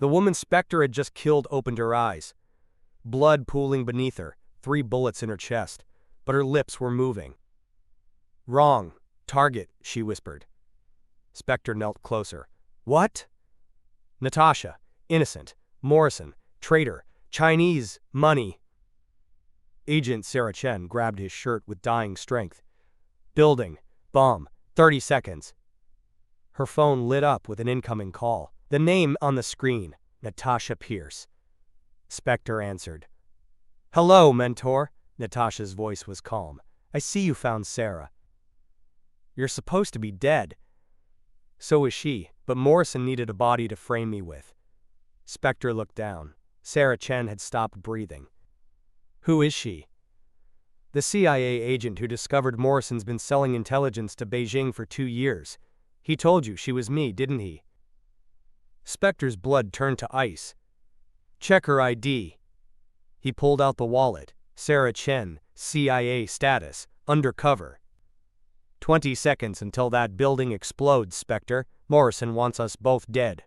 The woman Specter had just killed opened her eyes. Blood pooling beneath her, 3 bullets in her chest, but her lips were moving. "Wrong target," she whispered. Specter knelt closer. "What?" "Natasha. Innocent. Morrison. Traitor. Chinese. Money." Agent Sarah Chen grabbed his shirt with dying strength. "Building. Bomb. 30 seconds. Her phone lit up with an incoming call. The name on the screen, Natasha Pierce. Specter answered. "Hello, mentor." Natasha's voice was calm. "I see you found Sarah. You're supposed to be dead." "So is she, but Morrison needed a body to frame me with." Specter looked down. Sarah Chen had stopped breathing. "Who is she?" "The CIA agent who discovered Morrison's been selling intelligence to Beijing for 2 years. He told you she was me, didn't he?" Specter's blood turned to ice. "Check her ID." He pulled out the wallet. Sarah Chen, CIA status, undercover. 20 seconds until that building explodes, Specter. Morrison wants us both dead."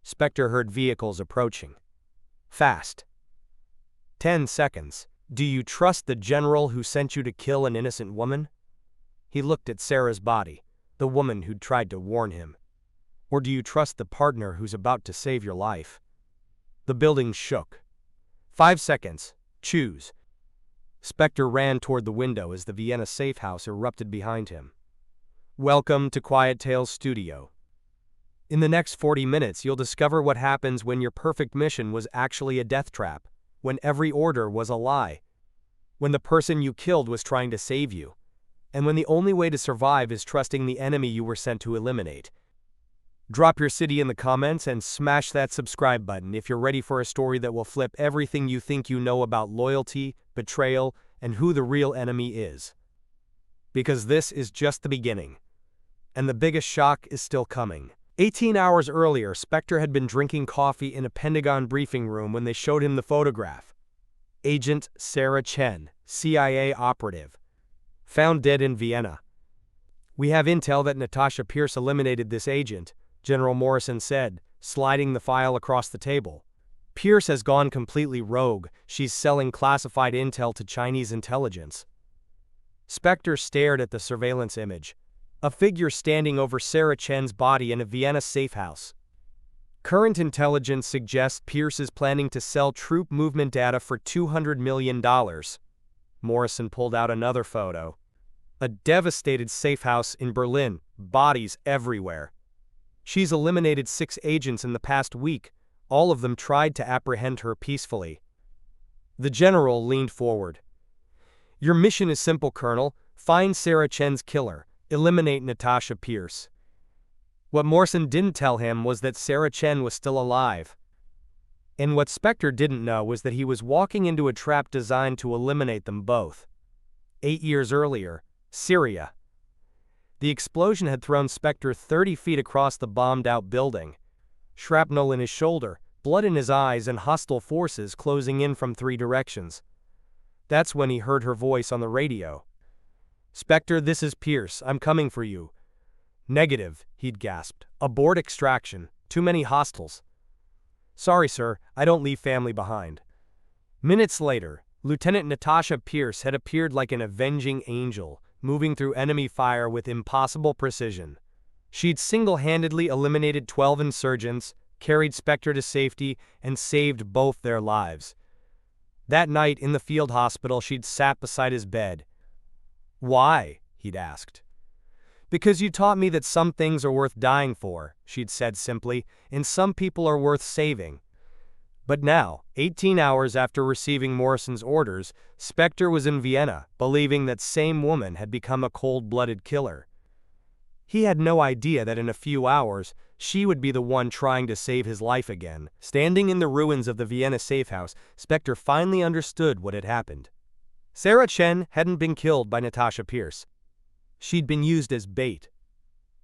Specter heard vehicles approaching. Fast. 10 seconds. "Do you trust the general who sent you to kill an innocent woman?" He looked at Sarah's body, the woman who'd tried to warn him. "Or do you trust the partner who's about to save your life?" The building shook. 5 seconds. Choose. Specter ran toward the window as the Vienna safe house erupted behind him. Welcome to Quiet Tales Studio. In the next 40 minutes, you'll discover what happens when your perfect mission was actually a death trap, when every order was a lie, when the person you killed was trying to save you, and when the only way to survive is trusting the enemy you were sent to eliminate. Drop your city in the comments and smash that subscribe button if you're ready for a story that will flip everything you think you know about loyalty, betrayal, and who the real enemy is. Because this is just the beginning. And the biggest shock is still coming. 18 hours earlier, Specter had been drinking coffee in a Pentagon briefing room when they showed him the photograph. Agent Sarah Chen, CIA operative. Found dead in Vienna. "We have intel that Natasha Pierce eliminated this agent," General Morrison said, sliding the file across the table. "Pierce has gone completely rogue. She's selling classified intel to Chinese intelligence." Specter stared at the surveillance image. A figure standing over Sarah Chen's body in a Vienna safe house. "Current intelligence suggests Pierce is planning to sell troop movement data for $200 million. Morrison pulled out another photo. A devastated safe house in Berlin, bodies everywhere. "She's eliminated 6 agents in the past week. All of them tried to apprehend her peacefully." The general leaned forward. "Your mission is simple, Colonel. Find Sarah Chen's killer. Eliminate Natasha Pierce." What Morrison didn't tell him was that Sarah Chen was still alive. And what Specter didn't know was that he was walking into a trap designed to eliminate them both. 8 years earlier, Syria. The explosion had thrown Specter 30 feet across the bombed-out building. Shrapnel in his shoulder, blood in his eyes, and hostile forces closing in from 3 directions. That's when he heard her voice on the radio. "Specter, this is Pierce. I'm coming for you." "Negative," he'd gasped. "Abort extraction. Too many hostiles." "Sorry, sir. I don't leave family behind." Minutes later, Lieutenant Natasha Pierce had appeared like an avenging angel, moving through enemy fire with impossible precision. She'd single-handedly eliminated 12 insurgents, carried Specter to safety, and saved both their lives. That night in the field hospital, she'd sat beside his bed. "Why?" he'd asked. "Because you taught me that some things are worth dying for," she'd said simply, "and some people are worth saving." But now, 18 hours after receiving Morrison's orders, Specter was in Vienna, believing that same woman had become a cold-blooded killer. He had no idea that in a few hours, she would be the one trying to save his life again. Standing in the ruins of the Vienna safe house, Specter finally understood what had happened. Sarah Chen hadn't been killed by Natasha Pierce. She'd been used as bait.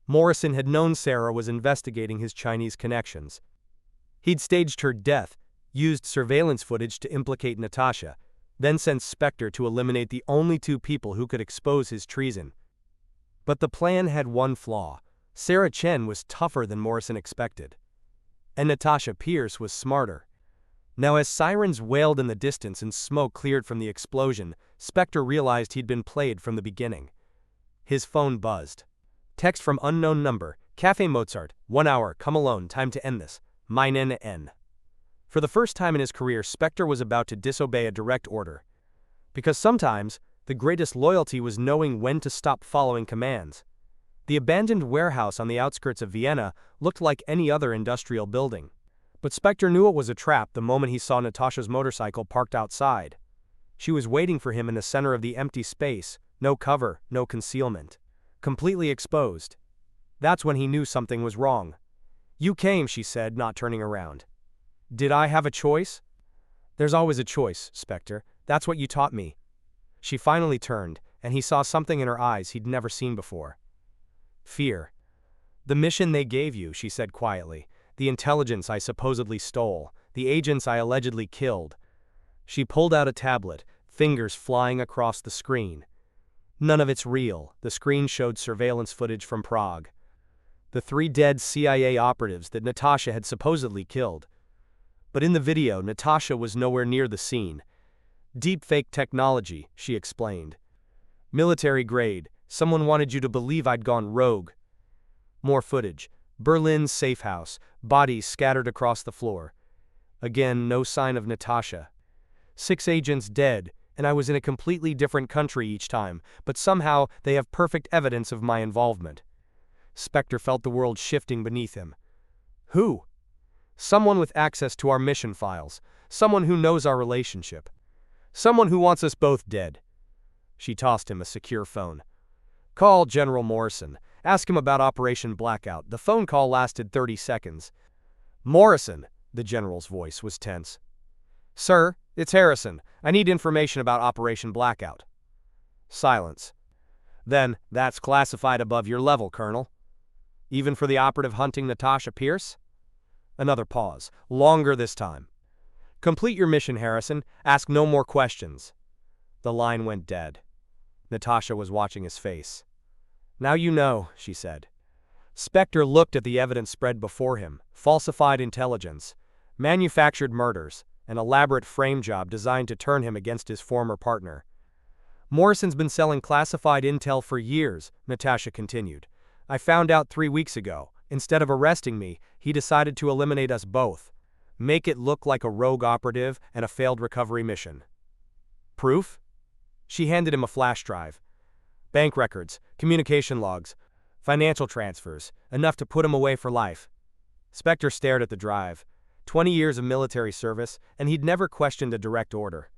Morrison had known Sarah was investigating his Chinese connections. He'd staged her death, used surveillance footage to implicate Natasha, then sent Specter to eliminate the only 2 people who could expose his treason. But the plan had one flaw. Sarah Chen was tougher than Morrison expected. And Natasha Pierce was smarter. Now as sirens wailed in the distance and smoke cleared from the explosion, Specter realized he'd been played from the beginning. His phone buzzed. Text from unknown number, Cafe Mozart, 1 hour, come alone, time to end this. Mine N. For the first time in his career, Specter was about to disobey a direct order. Because sometimes, the greatest loyalty was knowing when to stop following commands. The abandoned warehouse on the outskirts of Vienna looked like any other industrial building. But Specter knew it was a trap the moment he saw Natasha's motorcycle parked outside. She was waiting for him in the center of the empty space, no cover, no concealment. Completely exposed. That's when he knew something was wrong. "You came," she said, not turning around. "Did I have a choice?" "There's always a choice, Specter. That's what you taught me." She finally turned, and he saw something in her eyes he'd never seen before. Fear. "The mission they gave you," she said quietly. "The intelligence I supposedly stole. The agents I allegedly killed." She pulled out a tablet, fingers flying across the screen. None of it's real. The screen showed surveillance footage from Prague. The 3 dead CIA operatives that Natasha had supposedly killed. But in the video, Natasha was nowhere near the scene. "Deepfake technology," she explained. "Military grade. Someone wanted you to believe I'd gone rogue." More footage. Berlin's safe house. Bodies scattered across the floor. Again, no sign of Natasha. 6 agents dead, and I was in a completely different country each time, but somehow they have perfect evidence of my involvement. Specter felt the world shifting beneath him. Who? Someone with access to our mission files. Someone who knows our relationship. Someone who wants us both dead. She tossed him a secure phone. "Call General Morrison. Ask him about Operation Blackout." The phone call lasted 30 seconds. "Morrison," the general's voice was tense. "Sir, it's Harrison. I need information about Operation Blackout." Silence. "Then, that's classified above your level, Colonel." "Even for the operative hunting Natasha Pierce?" Another pause, longer this time. "Complete your mission, Harrison. Ask no more questions." The line went dead. Natasha was watching his face. "Now you know," she said. Specter looked at the evidence spread before him. Falsified intelligence, manufactured murders, an elaborate frame job designed to turn him against his former partner. "Morrison's been selling classified intel for years," Natasha continued. "I found out 3 weeks ago. Instead of arresting me, he decided to eliminate us both. Make it look like a rogue operative and a failed recovery mission." "Proof?" She handed him a flash drive. "Bank records, communication logs, financial transfers, enough to put him away for life." Specter stared at the drive. 20 years of military service, and he'd never questioned a direct order.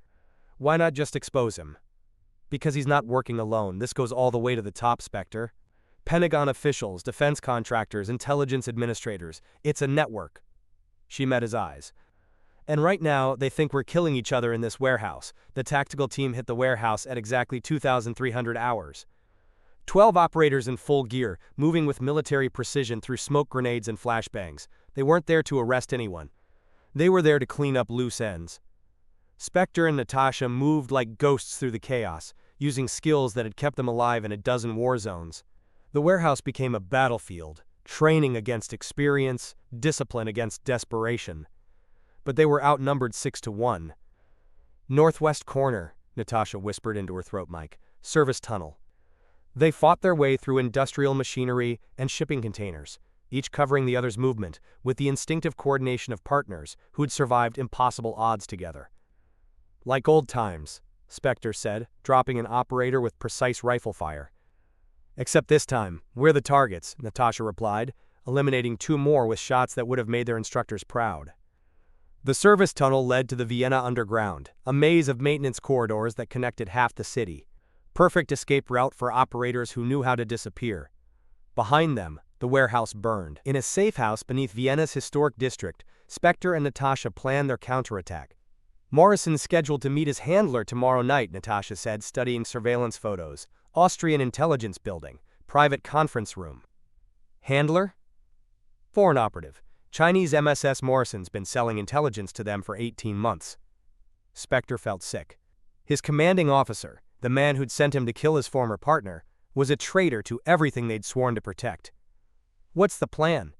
Why not just expose him? Because he's not working alone. This goes all the way to the top, Specter. Pentagon officials, defense contractors, intelligence administrators. It's a network. She met his eyes. "And right now, they think we're killing each other in this warehouse." The tactical team hit the warehouse at exactly 2,300 hours. 12 operators in full gear, moving with military precision through smoke grenades and flashbangs. They weren't there to arrest anyone. They were there to clean up loose ends. Specter and Natasha moved like ghosts through the chaos, using skills that had kept them alive in a dozen war zones. The warehouse became a battlefield, training against experience, discipline against desperation. But they were outnumbered 6-1. "Northwest corner," Natasha whispered into her throat mic. "Service tunnel." They fought their way through industrial machinery and shipping containers, each covering the other's movement, with the instinctive coordination of partners who'd survived impossible odds together. "Like old times," Specter said, dropping an operator with precise rifle fire. "Except this time, we're the targets," Natasha replied, eliminating 2 more with shots that would have made their instructors proud. The service tunnel led to the Vienna underground, a maze of maintenance corridors that connected half the city. Perfect escape route for operators who knew how to disappear. Behind them, the warehouse burned. In a safe house beneath Vienna's historic district, Specter and Natasha planned their counterattack. "Morrison's scheduled to meet his handler tomorrow night," Natasha said, studying surveillance photos. "Austrian intelligence building, private conference room." "Handler?" "Foreign operative. Chinese MSS Morrison's been selling intelligence to them for 18 months. Specter felt sick. His commanding officer, the man who'd sent him to kill his former partner, was a traitor to everything they'd sworn to protect. "What's the plan?"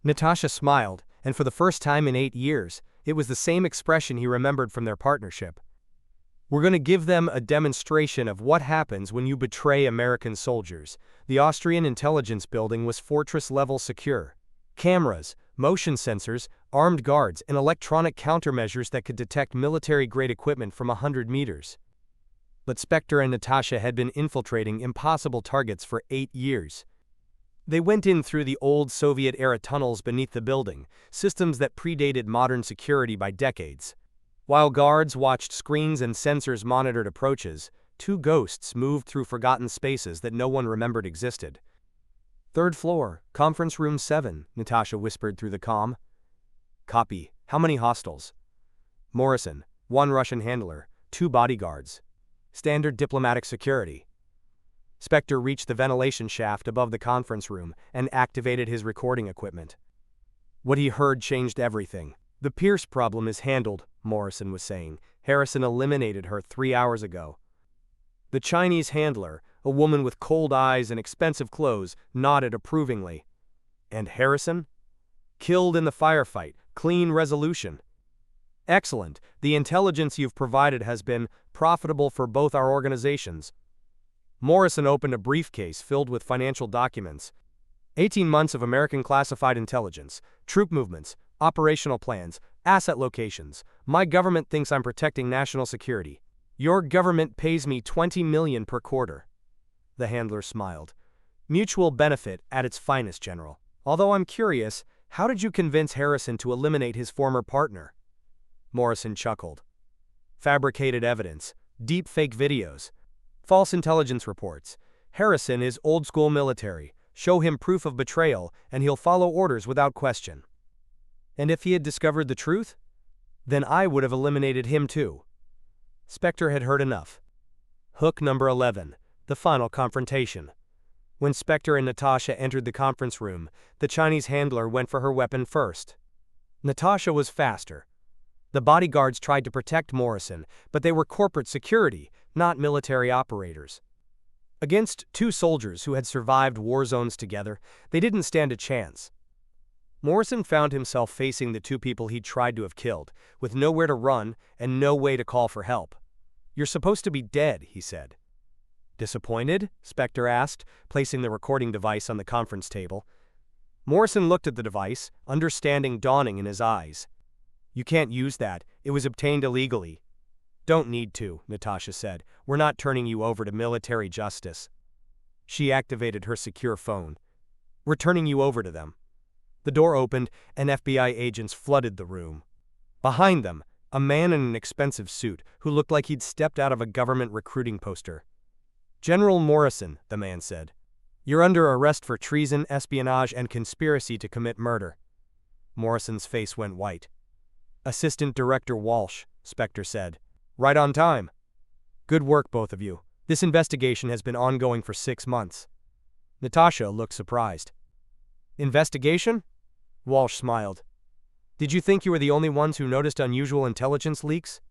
Natasha smiled, and for the first time in 8 years, it was the same expression he remembered from their partnership. "We're going to give them a demonstration of what happens when you betray American soldiers." The Austrian intelligence building was fortress-level secure. Cameras, motion sensors, armed guards, and electronic countermeasures that could detect military-grade equipment from 100 meters. But Specter and Natasha had been infiltrating impossible targets for 8 years. They went in through the old Soviet-era tunnels beneath the building, systems that predated modern security by decades. While guards watched screens and sensors monitored approaches, two ghosts moved through forgotten spaces that no one remembered existed. "Third floor, conference room 7, Natasha whispered through the comm. "Copy. How many hostiles?" "Morrison, 1 Russian handler, 2 bodyguards. Standard diplomatic security." Specter reached the ventilation shaft above the conference room and activated his recording equipment. What he heard changed everything. "The Pierce problem is handled," Morrison was saying. "Harrison eliminated her 3 hours ago." The Chinese handler, a woman with cold eyes and expensive clothes, nodded approvingly. "And Harrison?" "Killed in the firefight. Clean resolution." "Excellent. The intelligence you've provided has been profitable for both our organizations." Morrison opened a briefcase filled with financial documents. 18 months of American classified intelligence, troop movements, operational plans, asset locations. My government thinks I'm protecting national security. Your government pays me $20 million per quarter. The handler smiled. "Mutual benefit at its finest, General. Although I'm curious, how did you convince Harrison to eliminate his former partner?" Morrison chuckled. "Fabricated evidence, deep fake videos, false intelligence reports. Harrison is old-school military. Show him proof of betrayal, and he'll follow orders without question." "And if he had discovered the truth?" "Then I would have eliminated him too." Specter had heard enough. Hook number 11. The final confrontation. When Specter and Natasha entered the conference room, the Chinese handler went for her weapon first. Natasha was faster. The bodyguards tried to protect Morrison, but they were corporate security, not military operators. Against 2 soldiers who had survived war zones together, they didn't stand a chance. Morrison found himself facing the 2 people he'd tried to have killed, with nowhere to run and no way to call for help. "You're supposed to be dead," he said. "Disappointed?" Specter asked, placing the recording device on the conference table. Morrison looked at the device, understanding dawning in his eyes. "You can't use that. It was obtained illegally." "Don't need to," Natasha said. "We're not turning you over to military justice." She activated her secure phone. "We're turning you over to them." The door opened, and FBI agents flooded the room. Behind them, a man in an expensive suit who looked like he'd stepped out of a government recruiting poster. "General Morrison," the man said. "You're under arrest for treason, espionage, and conspiracy to commit murder." Morrison's face went white. "Assistant Director Walsh," Specter said. "Right on time." "Good work, both of you. This investigation has been ongoing for 6 months." Natasha looked surprised. "Investigation?" Walsh smiled. "Did you think you were the only ones who noticed unusual intelligence leaks?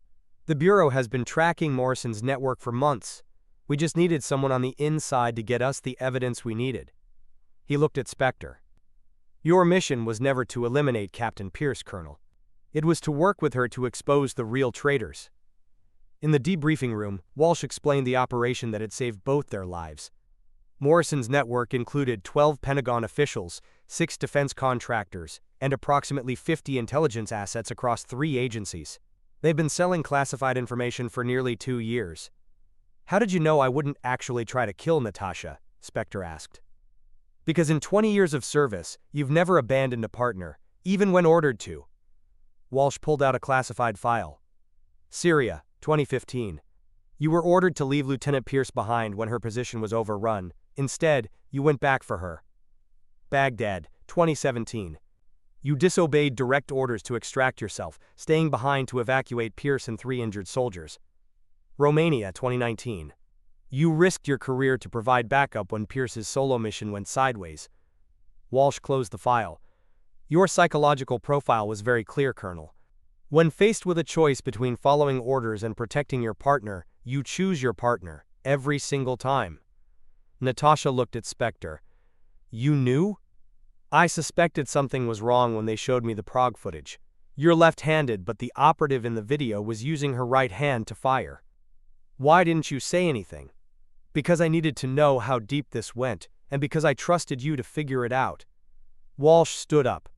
The Bureau has been tracking Morrison's network for months. We just needed someone on the inside to get us the evidence we needed." He looked at Specter. "Your mission was never to eliminate Captain Pierce, Colonel. It was to work with her to expose the real traitors." In the debriefing room, Walsh explained the operation that had saved both their lives. Morrison's network included 12 Pentagon officials, 6 defense contractors, and approximately 50 intelligence assets across 3 agencies. They've been selling classified information for nearly 2 years. "How did you know I wouldn't actually try to kill Natasha?" Specter asked. "Because in 20 years of service, you've never abandoned a partner, even when ordered to." Walsh pulled out a classified file. "Syria, 2015. You were ordered to leave Lieutenant Pierce behind when her position was overrun. Instead, you went back for her." Baghdad, 2017. You disobeyed direct orders to extract yourself, staying behind to evacuate Pierce and 3 injured soldiers. Romania, 2019. You risked your career to provide backup when Pierce's solo mission went sideways. Walsh closed the file. "Your psychological profile was very clear, Colonel. When faced with a choice between following orders and protecting your partner, you choose your partner, every single time." Natasha looked at Specter. "You knew?" I suspected something was wrong when they showed me the prog footage. You're left-handed, but the operative in the video was using her right hand to fire. Why didn't you say anything? Because I needed to know how deep this went, and because I trusted you to figure it out. Walsh stood up.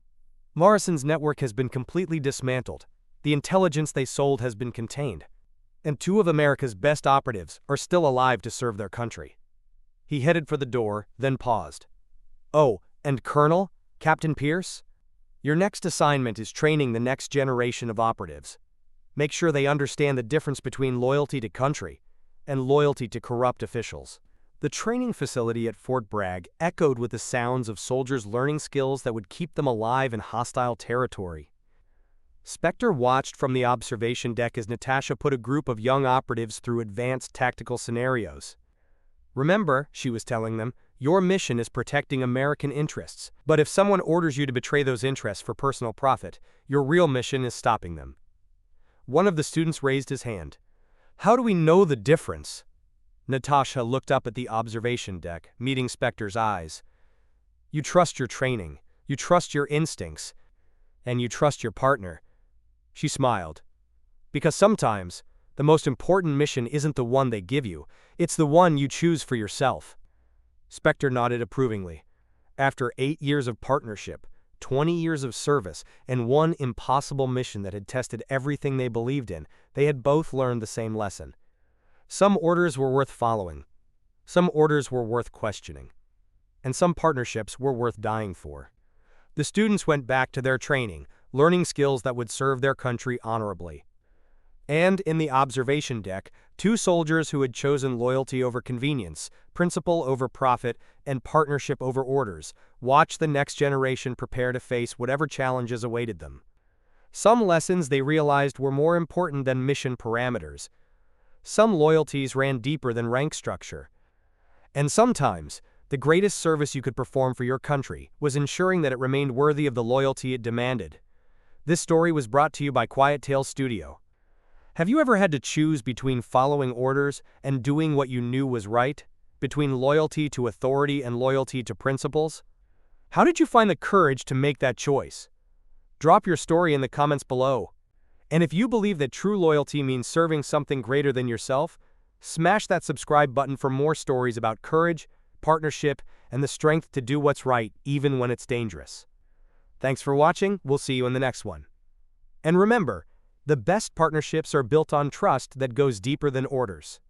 Morrison's network has been completely dismantled. The intelligence they sold has been contained. And 2 of America's best operatives are still alive to serve their country. He headed for the door, then paused. Oh, and Colonel, Captain Pierce? Your next assignment is training the next generation of operatives. Make sure they understand the difference between loyalty to country and loyalty to corrupt officials. The training facility at Fort Bragg echoed with the sounds of soldiers learning skills that would keep them alive in hostile territory. Specter watched from the observation deck as Natasha put a group of young operatives through advanced tactical scenarios. Remember, she was telling them, your mission is protecting American interests, but if someone orders you to betray those interests for personal profit, your real mission is stopping them. One of the students raised his hand. How do we know the difference? Natasha looked up at the observation deck, meeting Specter's eyes. You trust your training, you trust your instincts, and you trust your partner. She smiled. Because sometimes, the most important mission isn't the one they give you, it's the one you choose for yourself. Specter nodded approvingly. After 8 years of partnership, 20 years of service, and one impossible mission that had tested everything they believed in, they had both learned the same lesson. Some orders were worth following. Some orders were worth questioning. And some partnerships were worth dying for. The students went back to their training, learning skills that would serve their country honorably. And in the observation deck, 2 soldiers who had chosen loyalty over convenience, principle over profit, and partnership over orders, watched the next generation prepare to face whatever challenges awaited them. Some lessons they realized were more important than mission parameters. Some loyalties ran deeper than rank structure. And sometimes, the greatest service you could perform for your country was ensuring that it remained worthy of the loyalty it demanded. This story was brought to you by Quiet Tale Studio. Have you ever had to choose between following orders and doing what you knew was right? Between loyalty to authority and loyalty to principles? How did you find the courage to make that choice? Drop your story in the comments below. And if you believe that true loyalty means serving something greater than yourself, smash that subscribe button for more stories about courage, partnership, and the strength to do what's right even when it's dangerous. Thanks for watching, we'll see you in the next one. And remember, the best partnerships are built on trust that goes deeper than orders.